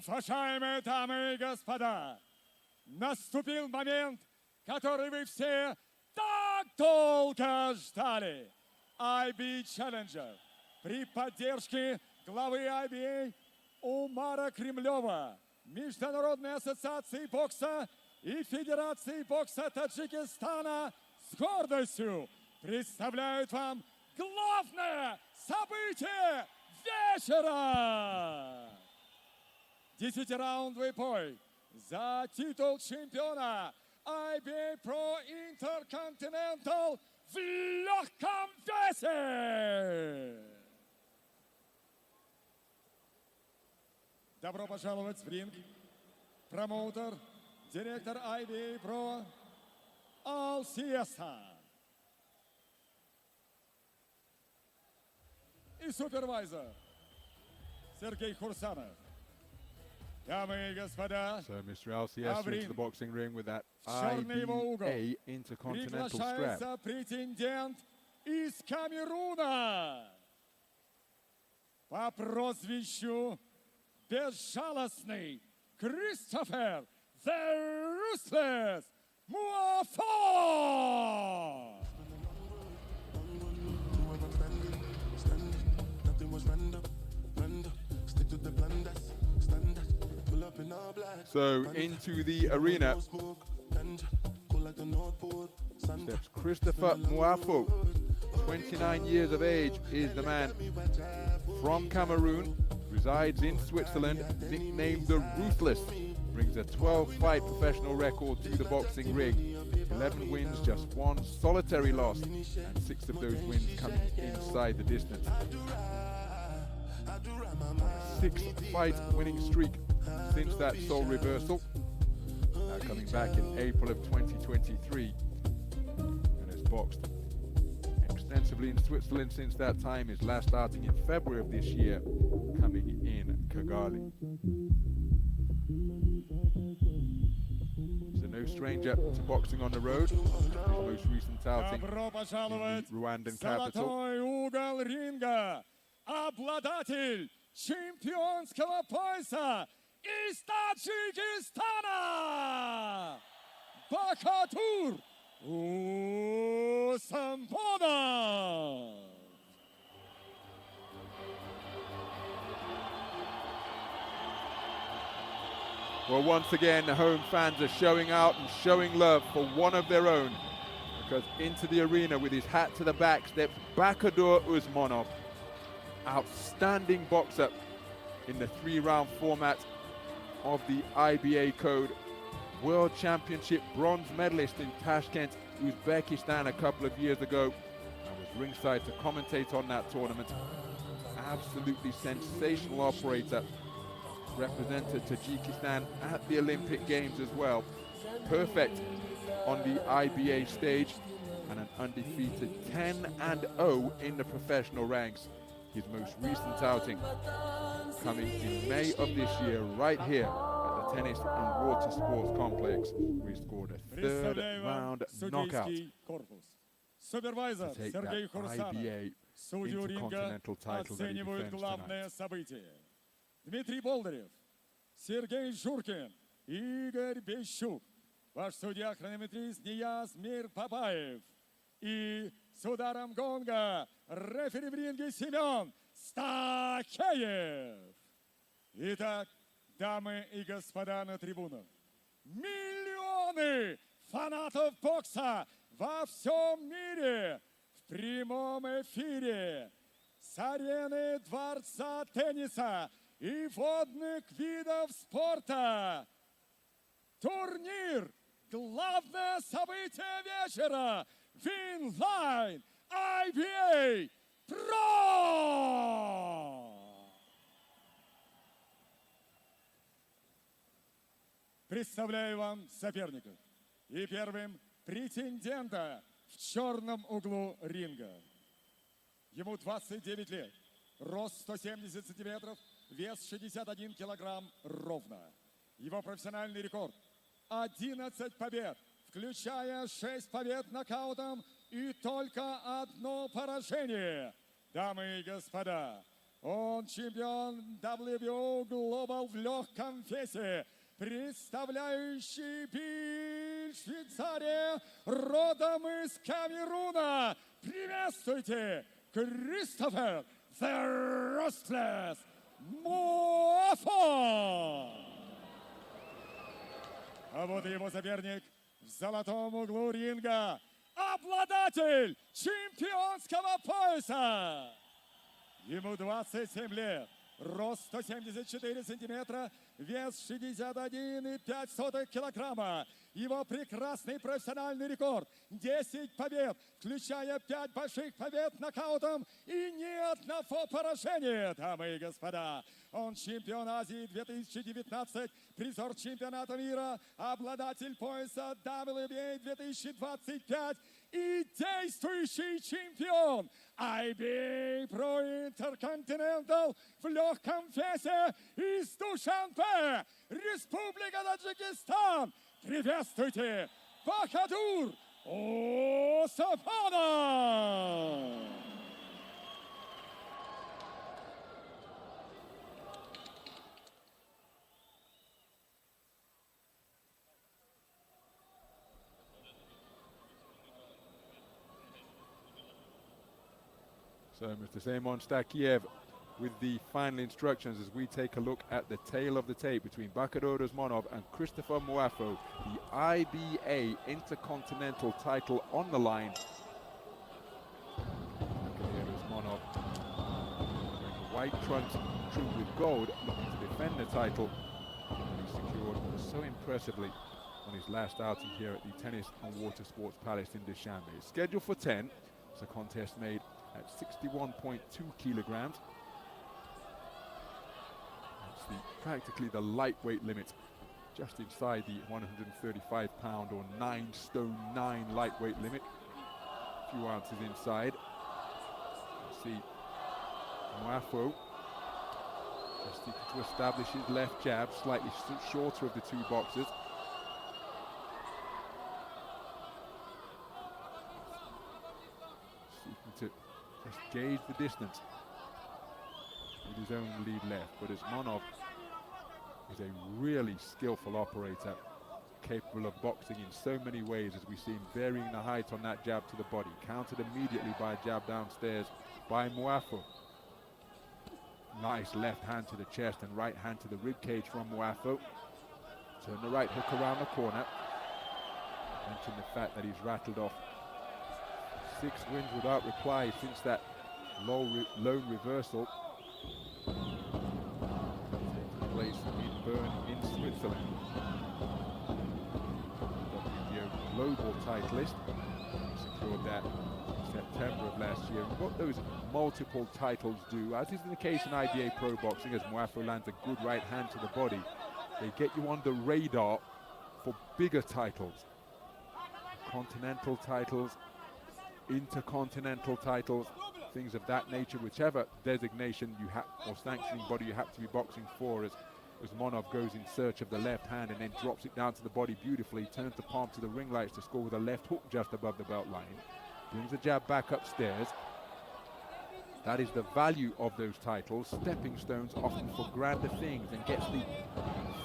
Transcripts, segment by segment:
Уважаемые дамы и господа, наступил момент, который вы все так долго ждали. IB Challenger при поддержке главы IBA Умара Кремлева, Международной ассоциации бокса и Федерации бокса Таджикистана с гордостью представляют вам главное событие вечера! 10-раундовый бой за титул чемпиона IBA.PRO Intercontinental в легком весе! Добро пожаловать в ринг. Промоутер, директор IBA.PRO Алсиеса. И супервайзер Сергей Хурсанов. Дамы и господа, so Mr. Alcies into the boxing ring with that IBA Intercontinental приглашается strap. претендент из Камеруна по прозвищу Безжалостный Кристофер The Ruthless Mouafo! So into the arena steps Christopher Mouafo. 29 years of age is the man from Cameroon, resides in Switzerland, nicknamed the Ruthless. Brings a 12-fight professional record to the boxing ring. 11 wins, just one solitary loss, and 6 of those wins coming inside the distance. 6-fight winning streak since that sole reversal. Now coming back in April of 2023, and has boxed extensively in Switzerland since that time. His last starting in February of this year, coming in Kigali. He's no stranger to boxing on the road. His most recent outing in the Rwandan capital. Золотой угол ринга, обладатель чемпионского пояса из Таджикистана, Bakhodur Usmonov. Well, once again, the home fans are showing out and showing love for one of their own, because into the arena with his hat to the back steps Bakhodur Usmonov. Outstanding boxer in the 3-round format of the IBA code. World Championship bronze medalist in Tashkent, Uzbekistan a couple of years ago. I was ringside to commentate on that tournament. Absolutely sensational operator. Represented Tajikistan at the Olympic Games as well. Perfect on the IBA stage, and an undefeated 10-0 in the professional ranks. His most recent outing coming in May of this year, right here at the Tennis and Water Sports Complex, where he scored a 3rd-round knockout to take that IBA Intercontinental title that he defends tonight. Дмитрий Болдырев, Сергей Журкин, Игорь Бещук, ваш судья-хронометрист Нияз Мир Папаев. И с ударом гонга рефери в ринге Семен Стахеев. Итак, дамы и господа на трибунах, миллионы фанатов бокса во всем мире в прямом эфире с арены Дворца тенниса и водных видов спорта. Турнир, главное событие вечера, Винлайн IBA.PRO! Представляю вам соперников. И первым претендента в черном углу ринга. Ему 29 лет, рост 170 сантиметров, вес 61 килограмм ровно. Его профессиональный рекорд – 11 побед, включая 6 побед нокаутом и только 1 поражение. Дамы и господа, Он чемпион WBO Global в легком весе, представляющий Биль, Швейцария, родом из Камеруна. Приветствуйте, Кристофер The Restless Mouafo! А вот и его соперник в золотом углу ринга, обладатель чемпионского пояса. Ему 27 лет, рост 174 сантиметра, вес 61,5 килограмма. Его прекрасный профессиональный рекорд – 10 побед, включая 5 больших побед нокаутом и ни одного поражения, дамы и господа. Он чемпион Азии 2019, призер чемпионата мира, обладатель пояса WBA 2025 и действующий чемпион IBA.PRO Intercontinental в легком весе из Душанбе, Республика Таджикистан. Приветствуйте, Bakhodur Usmonov! So Mr. Semon Stakiev with the final instructions as we take a look at the tail of the tape between Bakhodur Usmonov and Christopher Mouafo. The IBA Intercontinental title on the line. Bakhodur Usmonov wearing white trunks trimmed with gold, looking to defend the title. He secured so impressively on his last outing here at the Tennis and Water Sports Palace in Dushanbe. It's scheduled for 10. It's a contest made at 61.2 kilograms. Practically the lightweight limit, just inside the 135 pound or 9 stone 9 lightweight limit. A few ounces inside. Let's see Mouafo just seeking to establish his left jab, slightly shorter of the two boxers. Seeking to just gauge the distance with his own lead left, but Usmonov is a really skillful operator, capable of boxing in so many ways, as we see him varying the height on that jab to the body, countered immediately by a jab downstairs by Mouafo. Nice left hand to the chest and right hand to the rib cage from Mouafo. Turn the right hook around the corner. Mention the fact that he's rattled off 6 wins without reply since that lone reversal place in Bern in Switzerland. WBO global titleist, secured that in September of last year. And what those multiple titles do, as is in the case in IBA.PRO boxing, as Mouafo lands a good right hand to the body, they get you on the radar for bigger titles, continental titles, intercontinental titles, things of that nature, whichever designation you have or sanctioning body you have to be boxing for, as Usmonov goes in search of the left hand and then drops it down to the body beautifully, turns the palm to the ring lights to score with a left hook just above the belt line, brings the jab back upstairs. That is the value of those titles, stepping stones often for grander things, and gets the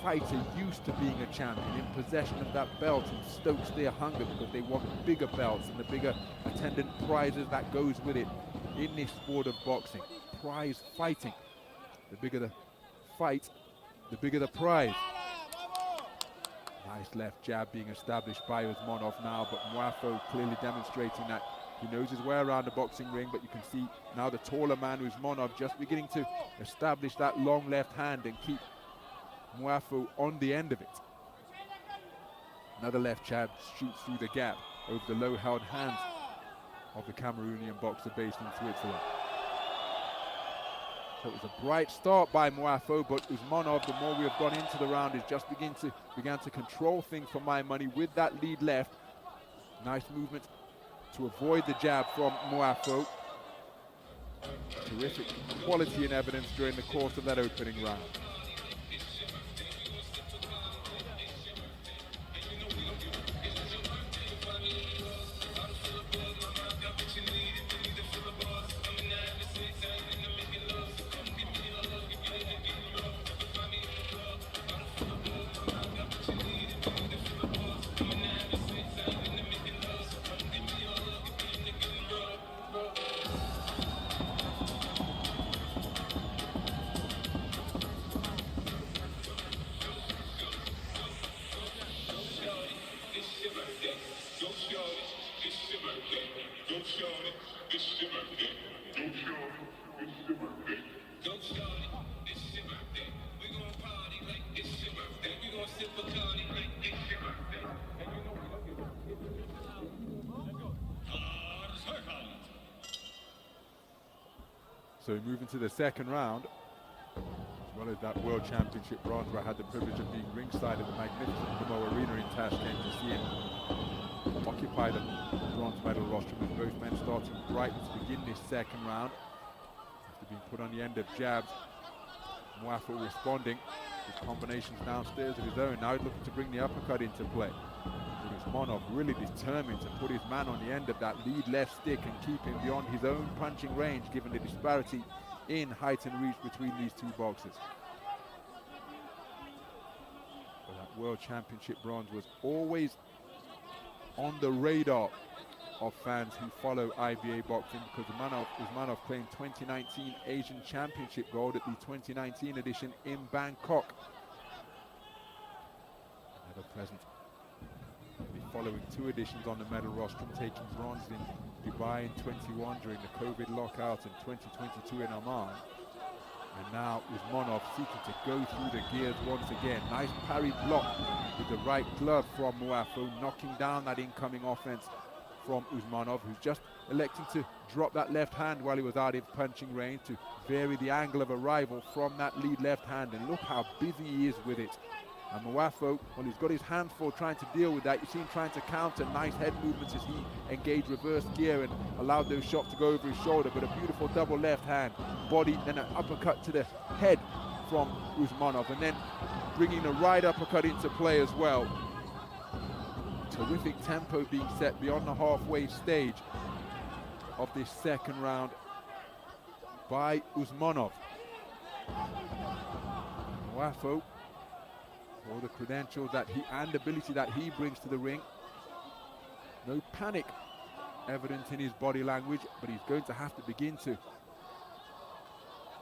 fighter used to being a champion, in possession of that belt, and stokes their hunger because they want bigger belts and the bigger attendant prizes that goes with it in this sport of boxing. Prize fighting. The bigger the fight, the bigger the prize. Nice left jab being established by Usmonov now, but Mouafo clearly demonstrating that he knows his way around the boxing ring, but you can see now the taller man, Usmonov, just beginning to establish that long left hand and keep Mouafo on the end of it. Another left jab shoots through the gap over the low-held hands of the Cameroonian boxer based in Switzerland. So it was a bright start by Mouafo, but Usmonov, the more we have gone into the round, is just began to control things for my money with that lead left. Nice movement to avoid the jab from Mouafo. Terrific quality in evidence during the course of that opening round. So we move into the second round, as well as that World Championship bronze, where I had the privilege of being ringside at the magnificent Mouafo Arena in Tashkent to see him occupy the bronze medal rostrum, with both men starting brightly to begin this second round. After being put on the end of jabs, Mouafo responding with combinations downstairs of his own. Now he's looking to bring the uppercut into play. Usmonov really determined to put his man on the end of that lead left stick and keep him beyond his own punching range, given the disparity in height and reach between these two boxers. But that World Championship bronze was always on the radar of fans who follow IBA boxing, because Usmonov claimed 2019 Asian Championship gold at the 2019 edition in Bangkok. Never present the following two editions on the medal rostrum, taking bronze in Dubai in 21 during the COVID lockout and 2022 in Oman. And now Usmonov seeking to go through the gears once again. Nice parry block with the right glove from Mouafo, knocking down that incoming offense from Usmonov, who's just electing to drop that left hand while he was out of punching range to vary the angle of arrival from that lead left hand. And look how busy he is with it. And Mouafo, well, he's got his hands full trying to deal with that. You see him trying to counter, nice head movements as he engaged reverse gear and allowed those shots to go over his shoulder. But a beautiful double left hand, body, then an uppercut to the head from Usmonov, and then bringing the right uppercut into play as well. Terrific tempo being set beyond the halfway stage of this second round by Usmonov. Mouafo, all the credentials that he and ability that he brings to the ring. No panic evident in his body language, but he's going to have to begin to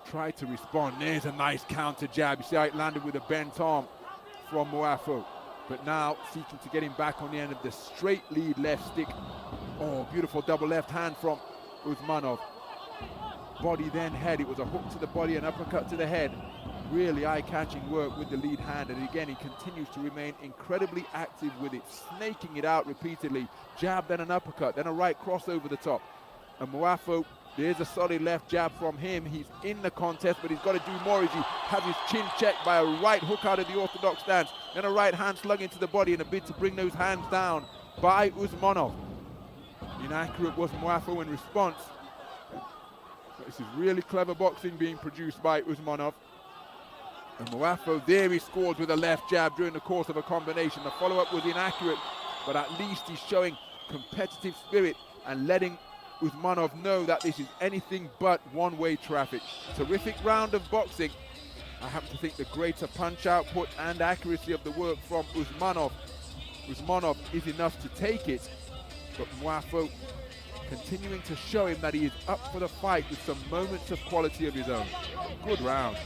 try to respond. There's a nice counter jab. You see how it landed with a bent arm from Mouafo. But now seeking to get him back on the end of the straight lead left stick. Oh, beautiful double left hand from Usmonov. Body then head. It was a hook to the body and uppercut to the head. Really eye-catching work with the lead hand, and again he continues to remain incredibly active with it, snaking it out repeatedly. Jab, then an uppercut, then a right cross over the top. And Mouafo, there's a solid left jab from him. He's in the contest, but he's got to do more as he has his chin checked by a right hook out of the orthodox stance, then a right hand slung into the body in a bid to bring those hands down by Usmonov. Inaccurate was Mouafo in response. This is really clever boxing being produced by Usmonov. And Mouafo there, he scored with a left jab during the course of a combination. The follow-up was inaccurate, but at least he's showing competitive spirit and letting Usmonov know that this is anything but one-way traffic. Terrific round of boxing. I happen to think the greater punch output and accuracy of the work from Usmonov is enough to take it, but Mouafo continuing to show him that he is up for the fight with some moments of quality of his own. Good round.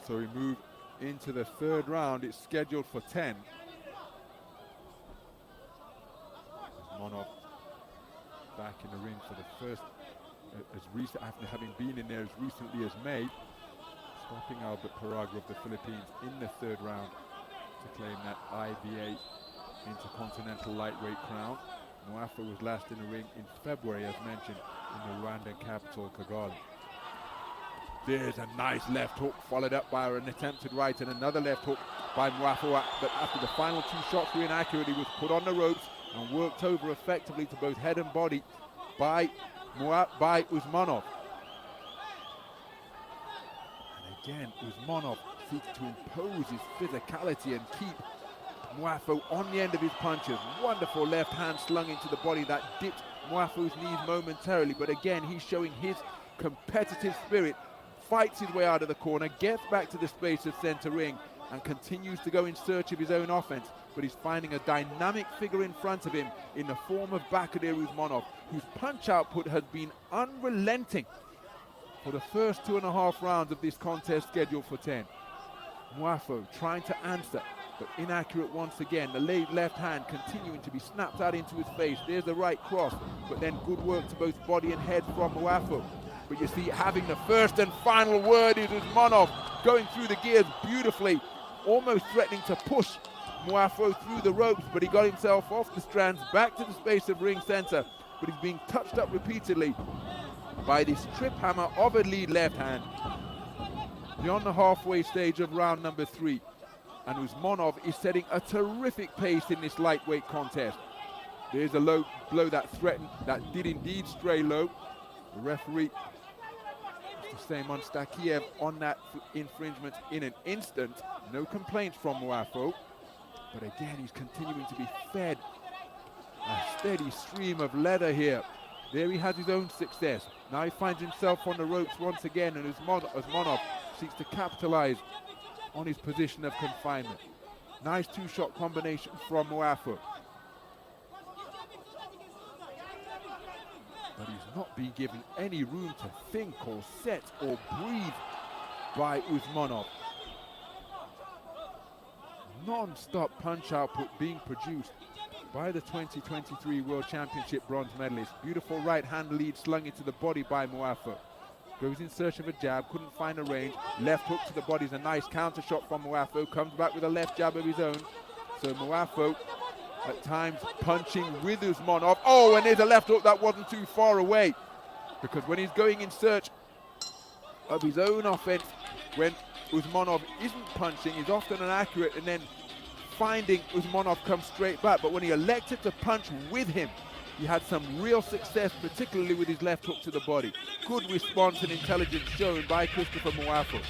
So we move into the third round. It's scheduled for 10. Usmonov back in the ring for the first, after having been in there as recently as May, stopping IBA.PRO of the Philippines in the third round to claim that IBA Intercontinental Lightweight crown. Mouafo was last in the ring in February, as mentioned, in the Rwandan capital, Kigali. There's a nice left hook, followed up by an attempted right and another left hook by Mouafo. But after the final two shots were inaccurate, he was put on the ropes and worked over effectively to both head and body by Usmonov. And again, Usmonov seeks to impose his physicality and keep Mouafo on the end of his punches. Wonderful left hand slung into the body that dipped Mouafo's knees momentarily, but again, he's showing his competitive spirit, fights his way out of the corner, gets back to the space of center ring, and continues to go in search of his own offense. But he's finding a dynamic figure in front of him in the form of Bakhodur Usmonov, whose punch output has been unrelenting for the first 2.5 rounds of this contest scheduled for 10. Mouafo trying to answer, but inaccurate once again. The left hand continuing to be snapped out into his face. There's the right cross, but then good work to both body and head from Mouafo. But you see, having the first and final word is Usmonov going through the gears beautifully, almost threatening to push Mouafo through the ropes, but he got himself off the strands, back to the space of ring center, but he's being touched up repeatedly by this trip hammer of a lead left hand. Beyond the halfway stage of round number 3, and Usmonov is setting a terrific pace in this lightweight contest. There's a low blow that threatened, that did indeed stray low. The referee, Mr. Seyman Stakiev, on that infringement in an instant. No complaints from Mouafo, but again he's continuing to be fed a steady stream of leather here. There he has his own success. Now he finds himself on the ropes once again, and Usmonov seeks to capitalize on his position of confinement. Nice two-shot combination from Mouafo. But he's not being given any room to think or set or breathe by Usmonov. Non-stop punch output being produced by the 2023 World Championship bronze medalist. Beautiful right hand lead slung into the body by Mouafo. Goes in search of a jab, couldn't find a range. Left hook to the body is a nice counter shot from Mouafo. Comes back with a left jab of his own. So Mouafo at times punching with Usmonov. Oh, and there's a left hook that wasn't too far away. Because when he's going in search of his own offense, when Usmonov isn't punching, he's often inaccurate, and then finding Usmonov come straight back. But when he elected to punch with him, he had some real success, particularly with his left hook to the body. Good response and intelligence shown by Christopher Mouafo.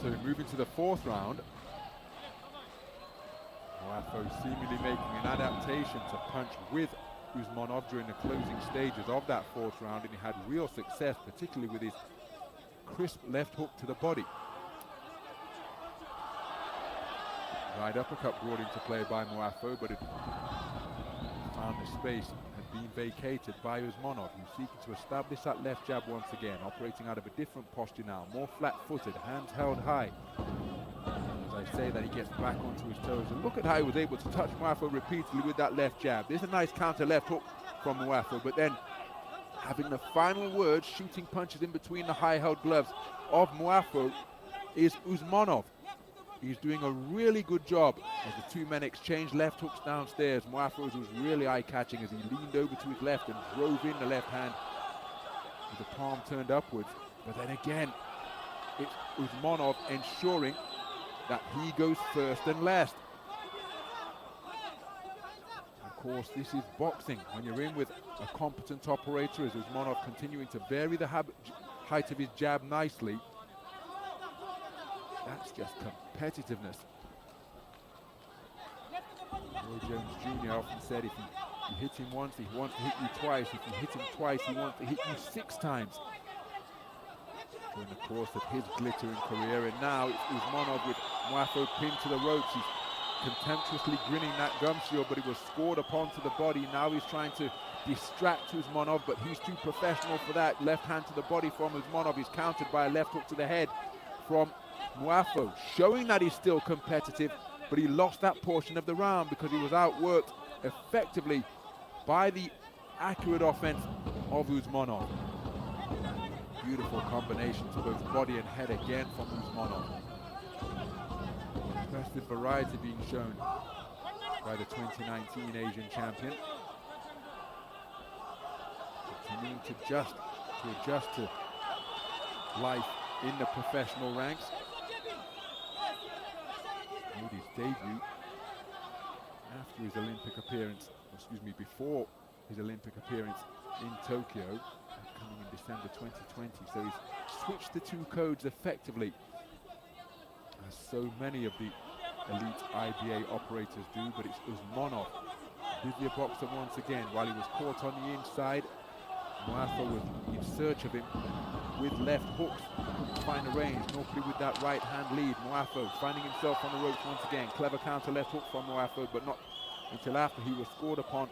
So moving to the 4th round, Mouafo seemingly making an adaptation to punch with Usmonov during the closing stages of that 4th round, and he had real success, particularly with his crisp left hook to the body. Right uppercut brought into play by Mouafo, but it found the space had been vacated by Usmonov, who's seeking to establish that left jab once again, operating out of a different posture now, more flat-footed, hands held high. As I say that, he gets back onto his toes, and look at how he was able to touch Mouafo repeatedly with that left jab. There's a nice counter left hook from Mouafo, but then having the final word, shooting punches in between the high-held gloves of Mouafo, is Usmonov. He's doing a really good job as the two men exchange left hooks downstairs. Mouafo's was really eye-catching as he leaned over to his left and drove in the left hand with the palm turned upwards. But then again, it's Usmonov ensuring that he goes first and last. Of course, this is boxing. When you're in with a competent operator, as Usmonov continuing to vary the height of his jab nicely, that's just competitiveness. Roy Jones Jr. often said if you hit him once, he wants to hit you twice. If you hit him twice, he wants to hit you 6 times. During the course of his glittering career, and now it's Usmonov with Mouafo pinned to the ropes. He's contemptuously grinning that gum shield, but he was scored upon to the body. Now he's trying to distract Usmonov, but he's too professional for that. Left hand to the body from Usmonov. He's countered by a left hook to the head from Mouafo, showing that he's still competitive, but he lost that portion of the round because he was outworked effectively by the accurate offense of Usmonov. Beautiful combination to both body and head again from Usmonov. Impressive variety being shown by the 2019 Asian champion. Continuing to adjust to life in the professional ranks. Made his debut after his Olympic appearance, before his Olympic appearance in Tokyo, coming in December 2020. So he's switched the two codes effectively, as so many of the elite IBA operators do, but it's Usmonov, busier boxer once again. While he was caught on the inside, Mouafo was in search of him with left hooks, couldn't find a range, normally with that right hand lead. Mouafo finding himself on the ropes once again. Clever counter left hook from Mouafo, but not until after he was scored upon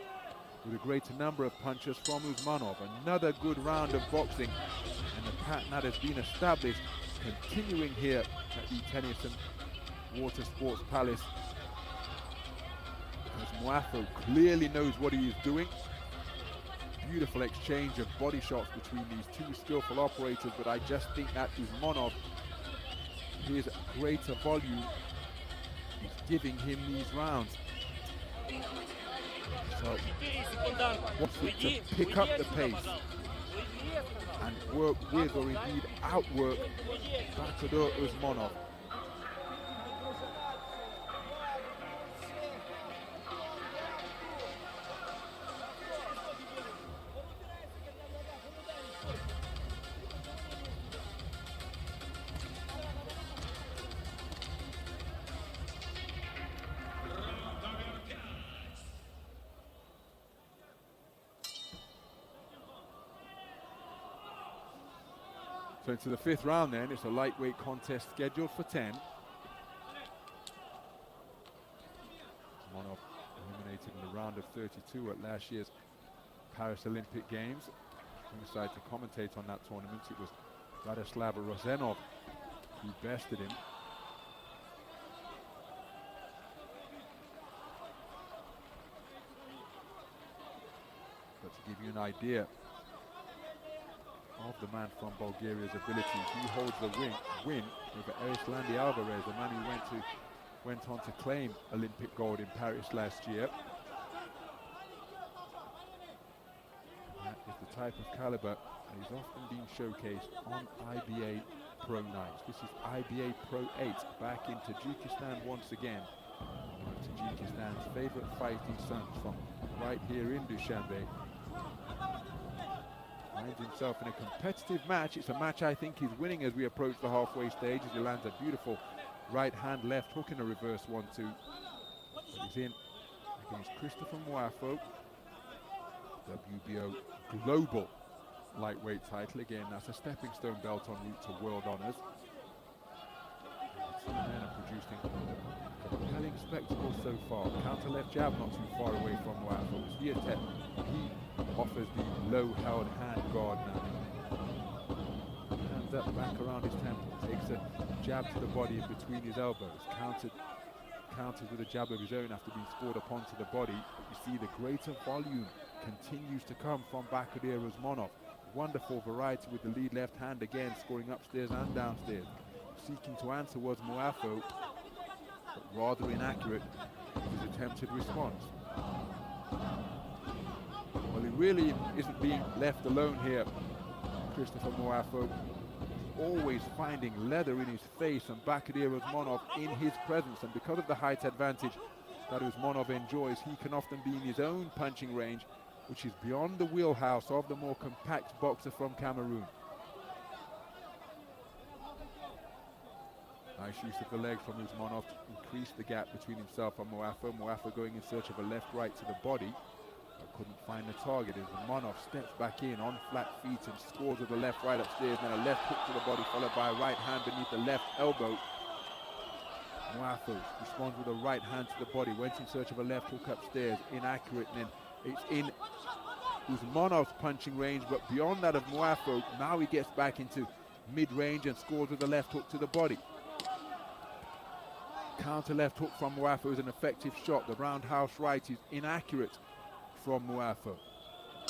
with a greater number of punches from Usmonov. Another good round of boxing, and the pattern that has been established continuing here at the Tennis and Water Sports Palace, as Mouafo clearly knows what he is doing. Beautiful exchange of body shots between these two skillful operators, but I just think that Usmonov, his greater volume, is giving him these rounds. So, wants to pick up the pace and work with, or indeed outwork, Bakhodur Usmonov. So into the fifth round then, it's a lightweight contest scheduled for 10. Usmonov eliminated in the round of 32 at last year's Paris Olympic Games. Alongside to commentate on that tournament, it was Vladislav Rozenov who bested him. But to give you an idea of the man from Bulgaria's abilities, he holds the win over Erislandi Alvarez, the man who went on to claim Olympic gold in Paris last year. That is the type of caliber that is often being showcased on IBA.PRO nights. This is IBA.PRO 8 back in Tajikistan once again. Tajikistan's favorite fighting sons from right here in Dushanbe. Finds himself in a competitive match. It's a match I think he's winning as we approach the halfway stage, as he lands a beautiful right hand left hook in a reverse 1-2. But he's in against Christopher Mouafo, WBO global lightweight title. Again, that's a stepping stone belt en route to world honors. And men are producing a compelling spectacle so far. Counter left jab not too far away from Mouafo. He offers the low held hand guard now. Hands up, back around his temple, takes a jab to the body in between his elbows, counters with a jab of his own after being scored upon to the body. You see the greater volume continues to come from Bakhodur Usmonov. Wonderful variety with the lead left hand again, scoring upstairs and downstairs. Seeking to answer was Mouafo, but rather inaccurate with his attempted response. Well, he really isn't being left alone here, Christopher Mouafo. Always finding leather in his face, and Bakhodur Usmonov in his presence. And because of the height advantage that Usmonov enjoys, he can often be in his own punching range, which is beyond the wheelhouse of the more compact boxer from Cameroon. Nice use of the legs from Usmonov to increase the gap between himself and Mouafo. Mouafo going in search of a left-right to the body, but couldn't find the target as Usmonov steps back in on flat feet and scores with a left-right upstairs, then a left hook to the body followed by a right hand beneath the left elbow. Mouafo responds with a right hand to the body, went in search of a left hook upstairs, inaccurate, and then it's in Usmonov's punching range, but beyond that of Mouafo, now he gets back into mid-range and scores with a left hook to the body. Counter left hook from Mouafo is an effective shot. The roundhouse right is inaccurate from Mouafo.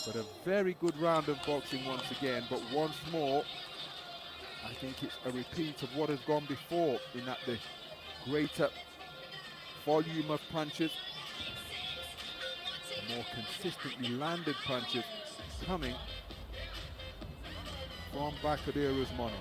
But a very good round of boxing once again, but once more, I think it's a repeat of what has gone before, in that the greater volume of punches, the more consistently landed punches coming from Bakhodur Usmonov.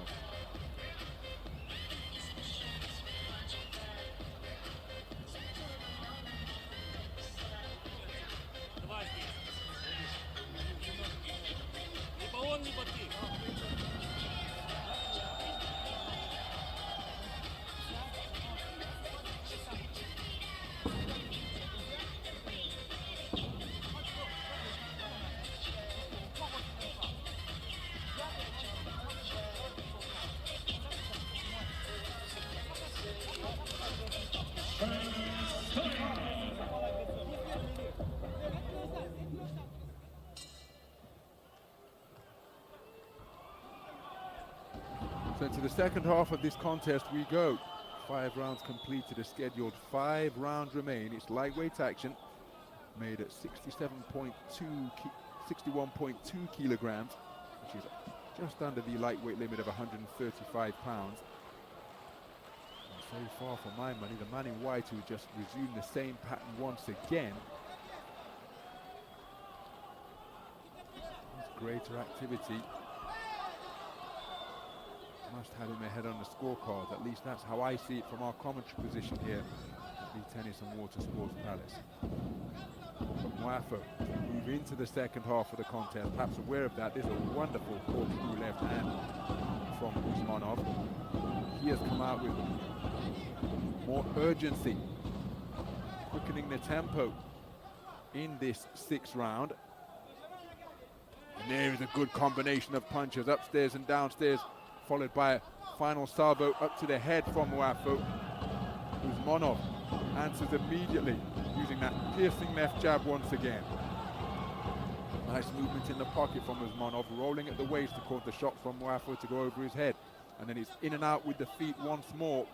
So into the second half of this contest we go. 5 rounds completed, a scheduled 5 rounds remain. It's lightweight action, made at 61.2 kilograms, which is just under the lightweight limit of 135 pounds. And so far, for my money, the man in white who just resumed the same pattern once again. There's greater activity. Must have him ahead on the scorecard. At least that's how I see it from our commentary position here at the Tennis and Water Sports Palace. But Mouafo move into the second half of the contest. Perhaps aware of that, there's a wonderful corkscrew left hand from Usmonov. He has come out with more urgency, quickening the tempo in this 6th round. And there is a good combination of punches upstairs and downstairs, followed by a final salvo up to the head from Mouafo. Usmonov answers immediately, using that piercing left jab once again. Nice movement in the pocket from Usmonov, rolling at the waist to cause the shot from Mouafo to go over his head. And then he's in and out with the feet once more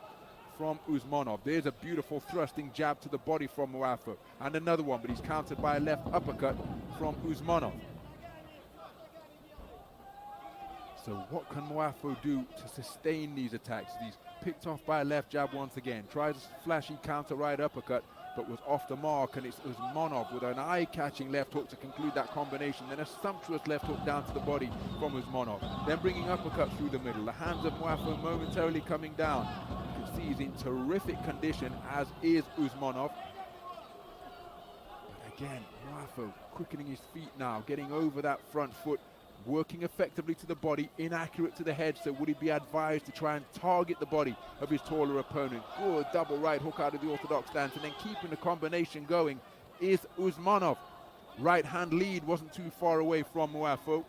from Usmonov. There's a beautiful thrusting jab to the body from Mouafo. And another one, but he's countered by a left uppercut from Usmonov. So what can Mouafo do to sustain these attacks? He's picked off by a left jab once again, tries a flashy counter right uppercut, but was off the mark, and it's Usmonov with an eye-catching left hook to conclude that combination, then a sumptuous left hook down to the body from Usmonov, then bringing uppercuts through the middle. The hands of Mouafo momentarily coming down. You can see he's in terrific condition, as is Usmonov. But again, Mouafo quickening his feet now, getting over that front foot, working effectively to the body, inaccurate to the head. So would he be advised to try and target the body of his taller opponent? Good double right hook out of the orthodox stance, and then keeping the combination going is Usmonov. Right hand lead wasn't too far away from Mouafo.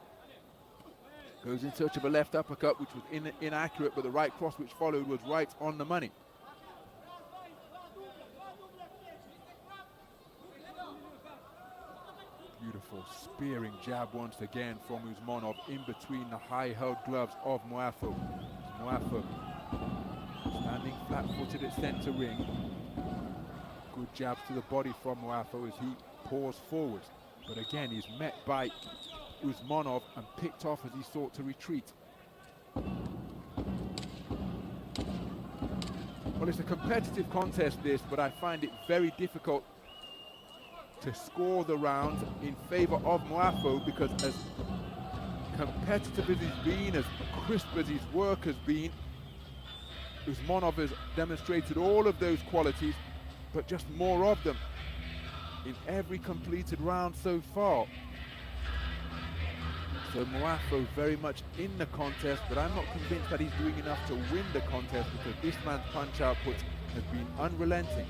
Goes in search of a left uppercut, which was inaccurate, but the right cross which followed was right on the money. Beautiful spearing jab once again from Usmonov in between the high-held gloves of Mouafo. Mouafo standing flat-footed at centre ring. Good jabs to the body from Mouafo as he pours forwards. But again, he's met by Usmonov and picked off as he sought to retreat. Well, it's a competitive contest this, but I find it very difficult to score the round in favour of Mouafo, because as competitive as he's been, as crisp as his work has been, Usmonov has demonstrated all of those qualities, but just more of them in every completed round so far. So Mouafo very much in the contest, but I'm not convinced that he's doing enough to win the contest, because this man's punch output has been unrelenting.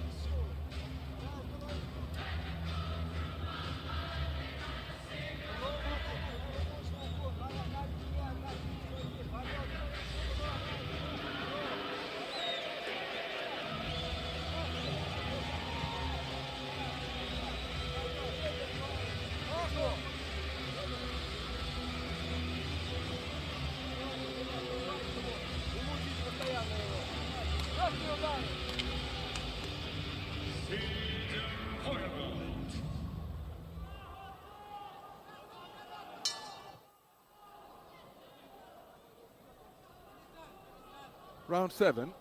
round 7.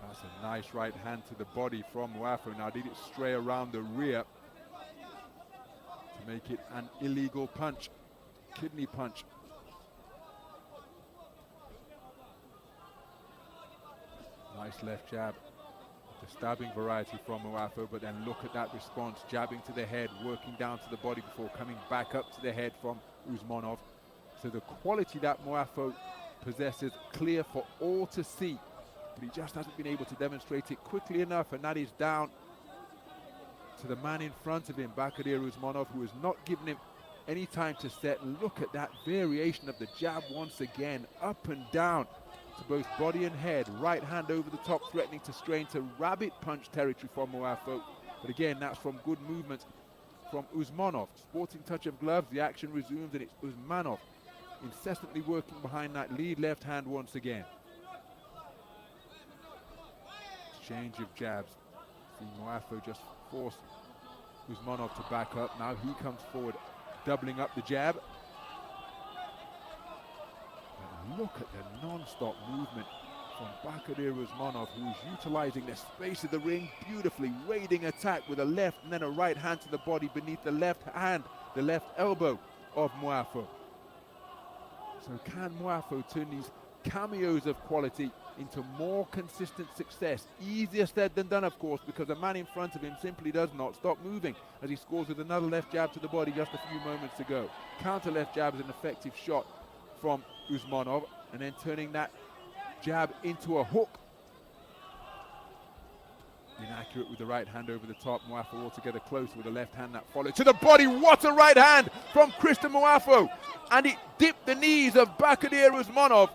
That's a nice right hand to the body from Mouafo. Now did it stray around the rear to make it an illegal punch, kidney punch. Nice left jab, the stabbing variety from Mouafo, but then look at that response, jabbing to the head, working down to the body before coming back up to the head from Usmonov. So the quality that Mouafo possesses, clear for all to see, but he just hasn't been able to demonstrate it quickly enough, and that is down to the man in front of him, Bakhodur Usmonov, who has not given him any time to set. Look at that variation of the jab once again, up and down to both body and head. Right hand over the top, threatening to stray into rabbit punch territory from Mouafo. But again, that's from good movement from Usmonov. Sporting touch of gloves, the action resumes, and it's Usmonov incessantly working behind that lead left hand once again. Exchange of jabs. See Mouafo just force Usmonov to back up. Now he comes forward, doubling up the jab. And look at the non-stop movement from Bakhodur Usmonov, who is utilizing the space of the ring beautifully, raiding attack with a left and then a right hand to the body beneath the left hand, the left elbow of Mouafo. So can Mouafo turn these cameos of quality into more consistent success? Easier said than done, of course, because the man in front of him simply does not stop moving as he scores with another left jab to the body just a few moments ago. Counter left jab is an effective shot from Usmonov, and then turning that jab into a hook. Inaccurate with the right hand over the top. Mouafo altogether close with the left hand that followed to the body. What a right hand from Christopher Mouafo, and it dipped the knees of Bakhodur Usmonov.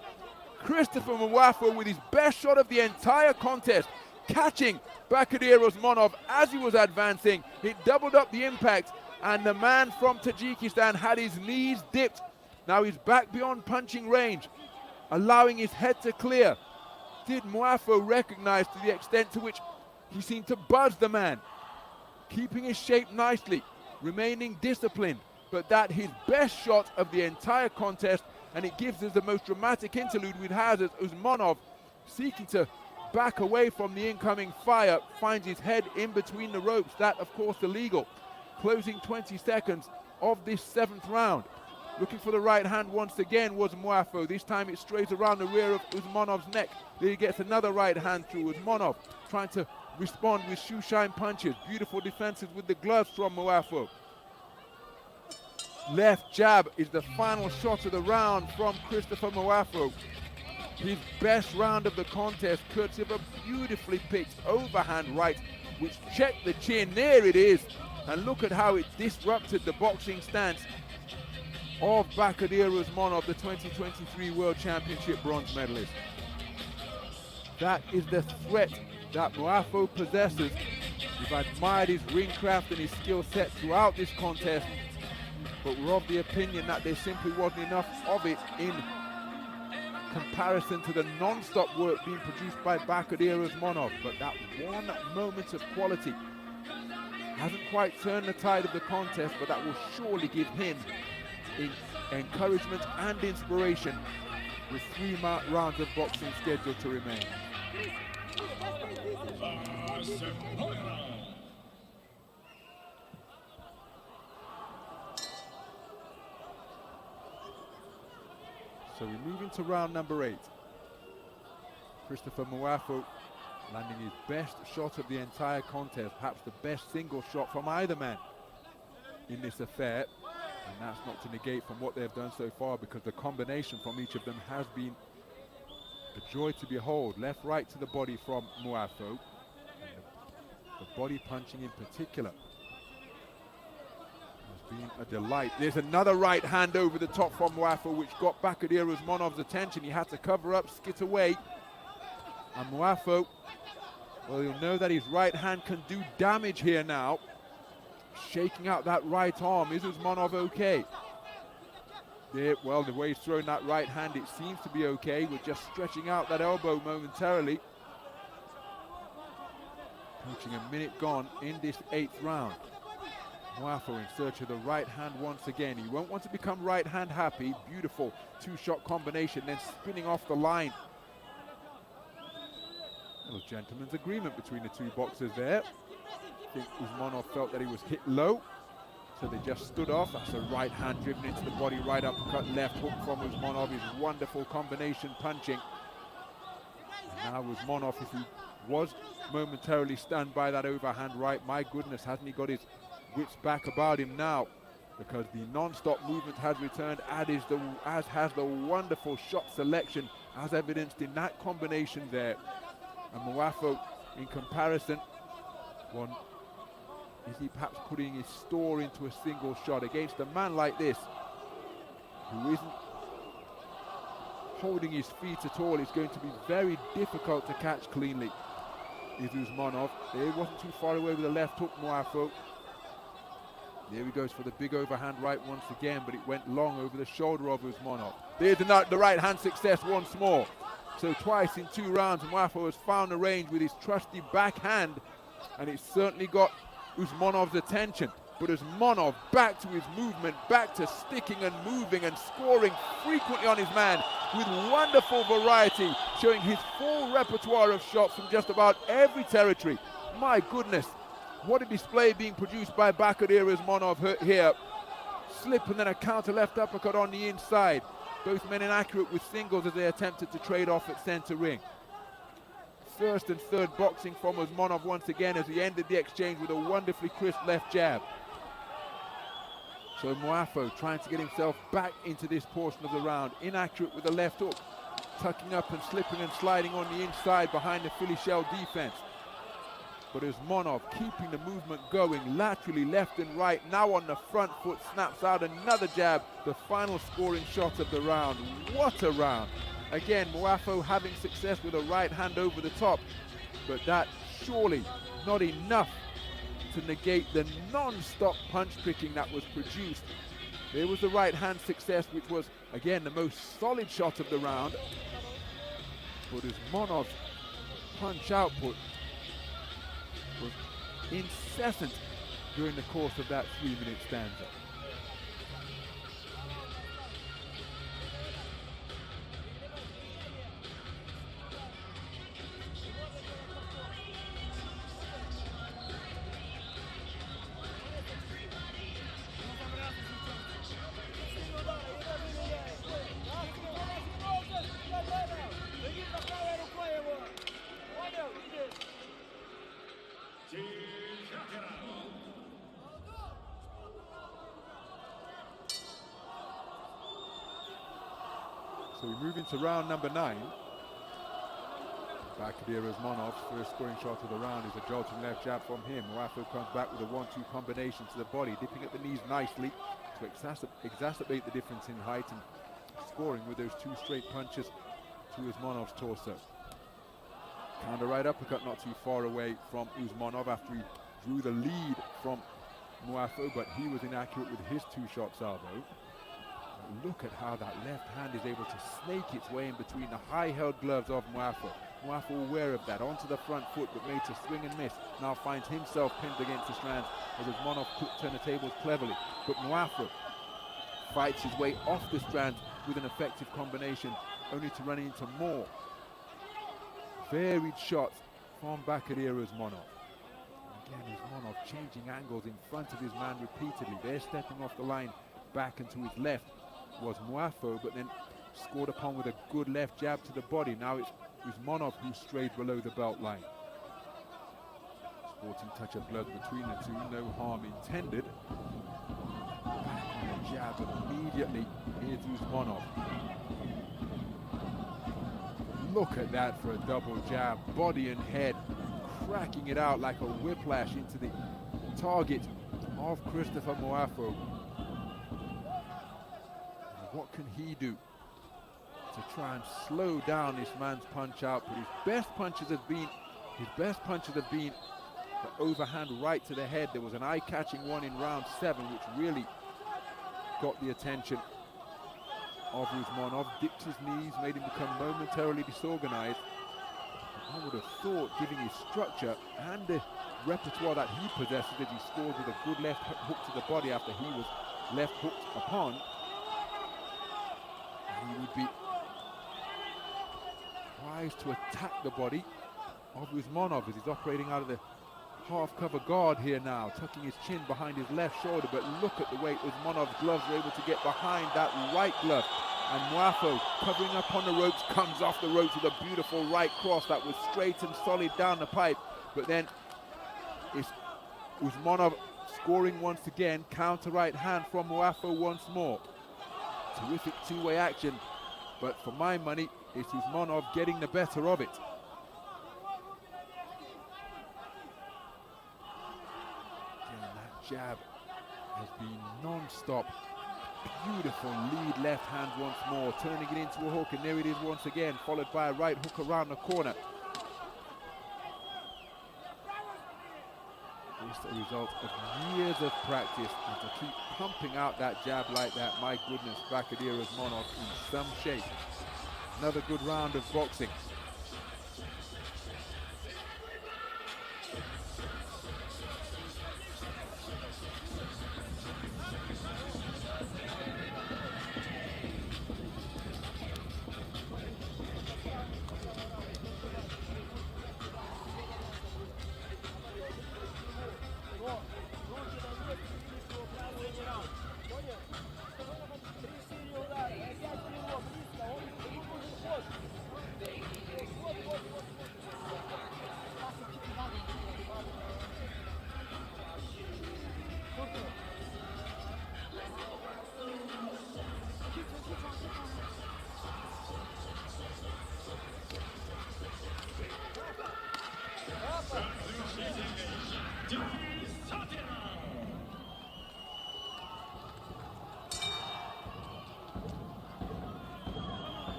Christopher Mouafo with his best shot of the entire contest, catching Bakhodur Usmonov as he was advancing. It doubled up the impact, and the man from Tajikistan had his knees dipped. Now he's back beyond punching range, allowing his head to clear. Did Mouafo recognize to the extent to which he seemed to buzz the man, keeping his shape nicely, remaining disciplined, but that his best shot of the entire contest, and it gives us the most dramatic interlude we've had as Usmonov, seeking to back away from the incoming fire, finds his head in between the ropes. That, of course, illegal. Closing 20 seconds of this 7th round. Looking for the right hand once again was Mouafo. This time it strays around the rear of Usmonov's neck. There he gets another right hand through. Usmonov trying to respond with shoe shine punches. Beautiful defenses with the gloves from Mouafo. Left jab is the final shot of the round from Christopher Mouafo. His best round of the contest, courtesy of a beautifully picked overhand right, which checked the chin. There it is. And look at how it disrupted the boxing stance of Bakhodur Usmonov, the 2023 World Championship bronze medalist. That is the threat that Mouafo possesses. We've admired his ring craft and his skill set throughout this contest, but we're of the opinion that there simply wasn't enough of it in comparison to the non-stop work being produced by Bakhodur Usmonov. But that one moment of quality hasn't quite turned the tide of the contest, but that will surely give him encouragement and inspiration with 3 rounds of boxing scheduled to remain. So we move into round number 8. Christopher Mouafo landing his best shot of the entire contest, perhaps the best single shot from either man in this affair. And that's not to negate from what they've done so far, because the combination from each of them has been a joy to behold. Left, right to the body from Mouafo, and the body punching in particular has been a delight. There's another right hand over the top from Mouafo, which got Bakhodur Usmonov's attention. He had to cover up, skit away. And Mouafo, well, you'll know that his right hand can do damage here now. Shaking out that right arm. Is Usmonov okay? There, well, the way he's thrown that right hand, it seems to be okay. We're just stretching out that elbow momentarily. Approaching a minute gone in this 8th round. Mouafo in search of the right hand once again. He won't want to become right hand happy. Beautiful two-shot combination, then spinning off the line. A little gentleman's agreement between the two boxers there. I think Usmonov felt that he was hit low, so they just stood off. That's a right hand driven into the body, right uppercut, left hook from Usmonov. His wonderful combination punching. And now Usmonov, if he was momentarily stunned by that overhand right, my goodness, hasn't he got his wits back about him now? Because the non-stop movement has returned, as has the wonderful shot selection, as evidenced in that combination there. And Mouafo, in comparison, is he perhaps putting his store into a single shot against a man like this, who isn't holding his feet at all? It's going to be very difficult to catch cleanly. Is Usmonov. There he wasn't too far away with the left hook, Mouafo. There he goes for the big overhand right once again, but it went long over the shoulder of Usmonov. There's the right hand success once more. So twice in 2 rounds, Mouafo has found the range with his trusty backhand, and it's certainly got Usmonov's attention. But Usmonov back to his movement, back to sticking and moving and scoring frequently on his man with wonderful variety, showing his full repertoire of shots from just about every territory. My goodness, what a display being produced by Bakhodur Usmonov here. Slip and then a counter left uppercut on the inside. Both men inaccurate with singles as they attempted to trade off at center ring. First and third boxing from Usmonov once again as he ended the exchange with a wonderfully crisp left jab. So Mouafo trying to get himself back into this portion of the round. Inaccurate with the left hook. Tucking up and slipping and sliding on the inside behind the Philly shell defense. But Usmonov keeping the movement going laterally left and right. Now on the front foot, snaps out another jab. The final scoring shot of the round. What a round. Again, Mouafo having success with a right hand over the top. But that surely not enough to negate the non-stop punch picking that was produced. There was the right hand success, which was, again, the most solid shot of the round. But Usmonov's punch output was incessant during the course of that 3-minute stanza. So we move into round number 9. Bakhodur Usmonov's first scoring shot of the round is a jolting left jab from him. Mouafo comes back with a 1-2 combination to the body, dipping at the knees nicely to exacerbate the difference in height and scoring with those 2 straight punches to Usmonov's torso. Counter right uppercut not too far away from Usmonov after he drew the lead from Mouafo, but he was inaccurate with his 2-shot salvo. Look at how that left hand is able to snake its way in between the high-held gloves of Mouafo. Mouafo aware of that, onto the front foot, but made to swing and miss. Now finds himself pinned against the strands as Usmonov could turn the tables cleverly. But Mouafo fights his way off the strands with an effective combination, only to run into more varied shots from Bakhodur Usmonov. Again, Usmonov changing angles in front of his man repeatedly. They're stepping off the line back and to his left was Mouafo, but then scored upon with a good left jab to the body. Now it's Usmonov who strayed below the belt line. Sporting touch of blood between the two, no harm intended. Back on the jab, but immediately here's Usmonov. Look at that for a double jab, body and head, cracking it out like a whiplash into the target of Christopher Mouafo. What can he do to try and slow down this man's punch output? His best punches have been the overhand right to the head. There was an eye-catching one in round 7 which really got the attention of Usmonov. Dipped his knees, made him become momentarily disorganized. I would have thought, given his structure and the repertoire that he possesses, that he scored with a good left hook to the body after he was left hooked upon. And he would be wise to attack the body of Usmonov as he's operating out of the half-cover guard here now, tucking his chin behind his left shoulder. But look at the way Usmonov's gloves were able to get behind that right glove. And Mouafo, covering up on the ropes, comes off the ropes with a beautiful right cross that was straight and solid down the pipe. But then it's Usmonov scoring once again, counter right hand from Mouafo once more. Terrific two-way action, but for my money, it's Usmonov getting the better of it. Again, that jab has been non-stop. Beautiful lead left hand once more, turning it into a hook, and there it is once again, followed by a right hook around the corner. It's a result of years of practice, and to keep pumping out that jab like that, my goodness, Bakhodur Usmonov in some shape. Another good round of boxing.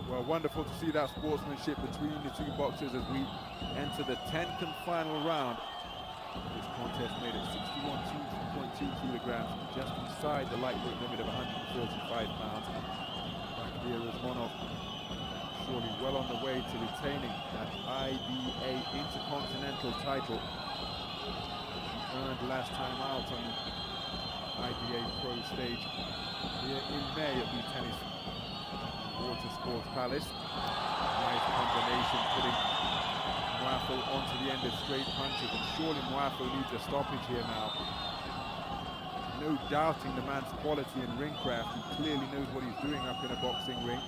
Well, wonderful to see that sportsmanship between the two boxers as we enter the 10th and final round. This contest made at 61.2 kilograms, just inside the lightweight limit of 135 pounds. Bakhodur Usmonov surely well on the way to retaining that IBA Intercontinental title he earned last time out on the IBA.PRO stage here in May at the Tennis Water Sports Palace. Nice combination, putting Mouafo onto the end of straight punches, and surely Mouafo needs a stoppage here now. No doubting the man's quality and ring craft. He clearly knows what he's doing up in a boxing ring.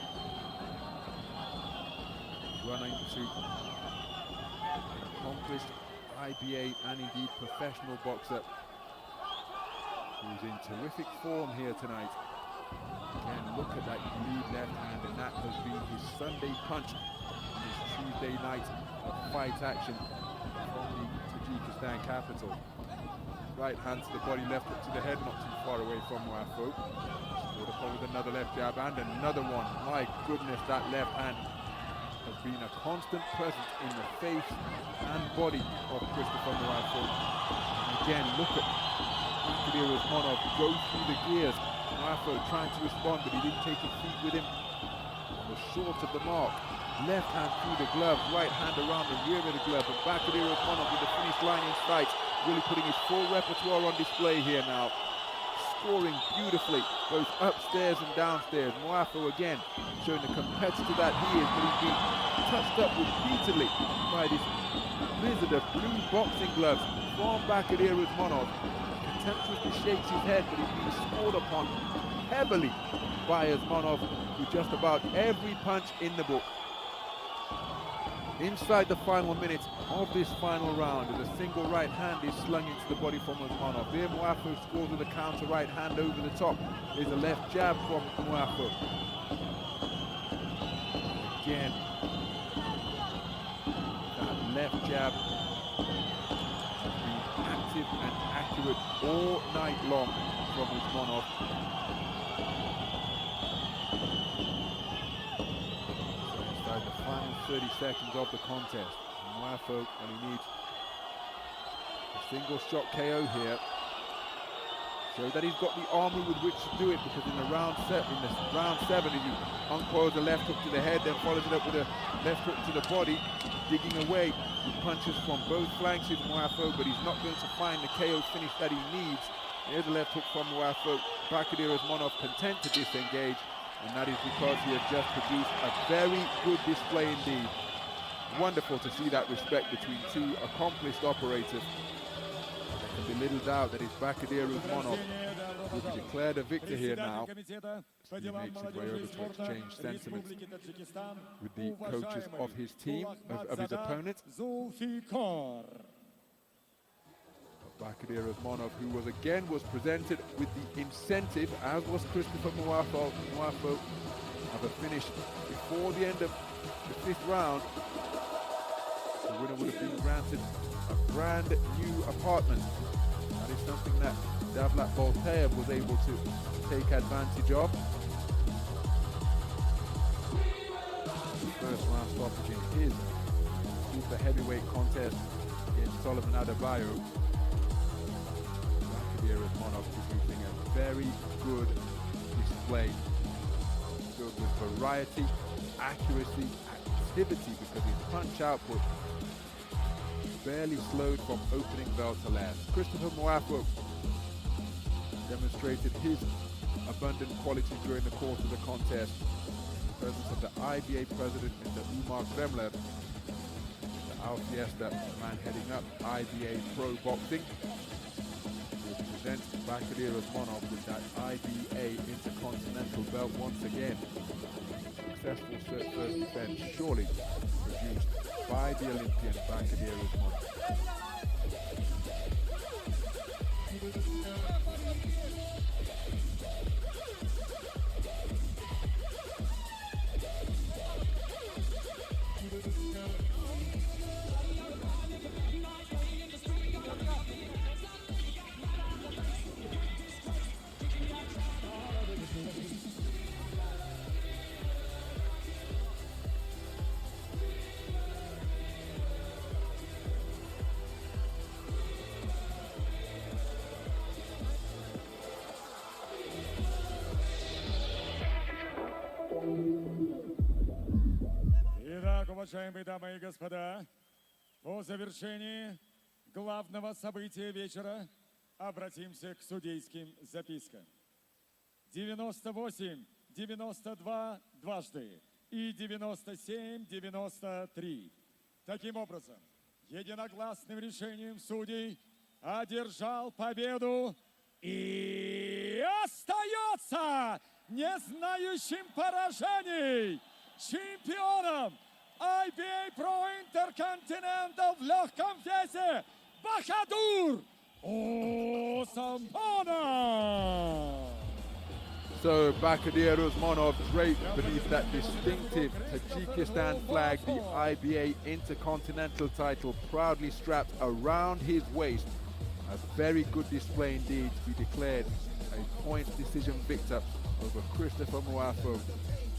Running to an accomplished IBA and indeed professional boxer who's in terrific form here tonight. Again, look at that lead left hand, and that has been his Sunday punch on his Tuesday night of fight action from the Tajikistan capital. Right hand to the body, left hook to the head, not too far away from Mouafo. Scored upon with another left jab and another one. My goodness, that left hand has been a constant presence in the face and body of Christopher Mouafo. And again, look at Bakhodur Usmonov go through the gears. Mouafo trying to respond, but he didn't take his feet with him. Was short of the mark. Left hand through the glove, right hand around the rear of the glove, and Bakhodur Usmonov with the finish line in sight, really putting his full repertoire on display here now. Scoring beautifully, both upstairs and downstairs. Mouafo again showing the competitor that he is, but he's been touched up repeatedly by this blizzard of blue boxing gloves from Bakhodur Usmonov. Contemptuously shakes his head, but he's been scored upon heavily by Usmonov with just about every punch in the book. Inside the final minutes of this final round, as a single right hand is slung into the body from Usmonov. There Mouafo scores with a counter right hand over the top. There's a left jab from Mouafo. Again, that left jab active and accurate all night long from Usmonov. So inside the final 30 seconds of the contest, Mouafo only needs a single shot KO here. Shows that he's got the armour with which to do it, because in the round 7, if you uncoils the left hook to the head, then follows it up with a left hook to the body, digging away with punches from both flanks is Mouafo, but he's not going to find the KO finish that he needs. Here's a left hook from Mouafo. Bakhodur Usmonov content to disengage, and that is because he has just produced a very good display indeed. Wonderful to see that respect between two accomplished operators. There can be little doubt that it's Bakhodur Usmonov who will be declared a victor here now. He makes his way over to exchange sentiments with the coaches of his team, of his opponent. Bakhodur Usmonov, who was presented with the incentive, as was Christopher Mouafo, of a finish before the end of the 5th round. The winner would have been granted a brand new apartment. That is something that Davlat Voltaire was able to take advantage of. The first round stoppage in his super heavyweight contest against Sullivan Adebayo. Bakhodur Usmonov producing a very good display, filled with variety, accuracy, activity, because his punch output barely slowed from opening bell to last. Christopher Mouafo demonstrated his abundant quality during the course of the contest. In the presence of the IBA president, Mr. Umar Kremlev, Mr. Al Fiesta, the man heading up IBA.PRO boxing, will present Bakhodur Usmonov with that IBA Intercontinental belt once again. Successful first defense, surely produced by the Olympian Bakhodur Usmonov. Итак, уважаемые дамы и господа, по завершении главного события вечера обратимся к судейским запискам. 98, 92 дважды и 97, 93. Таким образом, единогласным решением судей одержал победу и остается не знающим поражений чемпионом IBA.PRO Intercontinental в легком весе Bakhodur Usmonov. So Bakhodur Usmonov, draped beneath that distinctive Tajikistan flag, the IBA Intercontinental title proudly strapped around his waist. A very good display indeed to be declared a points decision victor over Christopher Mouafo.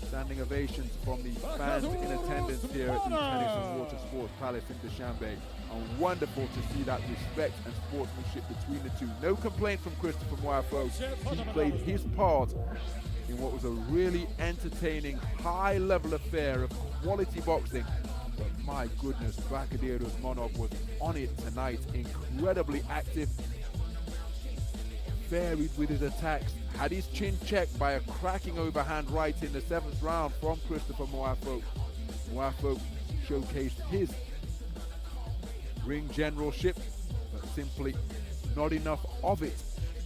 Standing ovations from the fans in attendance here at the Tennis and Water Sports Palace in Dushanbe. And wonderful to see that respect and sportsmanship between the two. No complaint from Christopher Mouafo. He played his part in what was a really entertaining, high-level affair of quality boxing. But my goodness, Bakhodur Usmonov was on it tonight. Incredibly active, varied with his attacks, had his chin checked by a cracking overhand right in the 7th round from Christopher Mouafo. Mouafo showcased his ring generalship, but simply not enough of it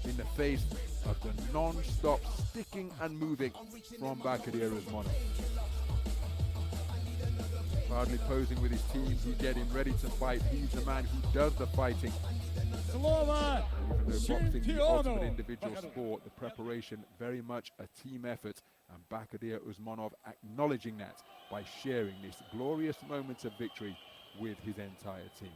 in the face of the non-stop sticking and moving from Bakhodur Usmonov. Proudly posing with his team who get him ready to fight. He's the man who does the fighting. Even though boxing is the ultimate individual sport, the preparation very much a team effort, and Bakhodur Usmonov acknowledging that by sharing this glorious moment of victory with his entire team.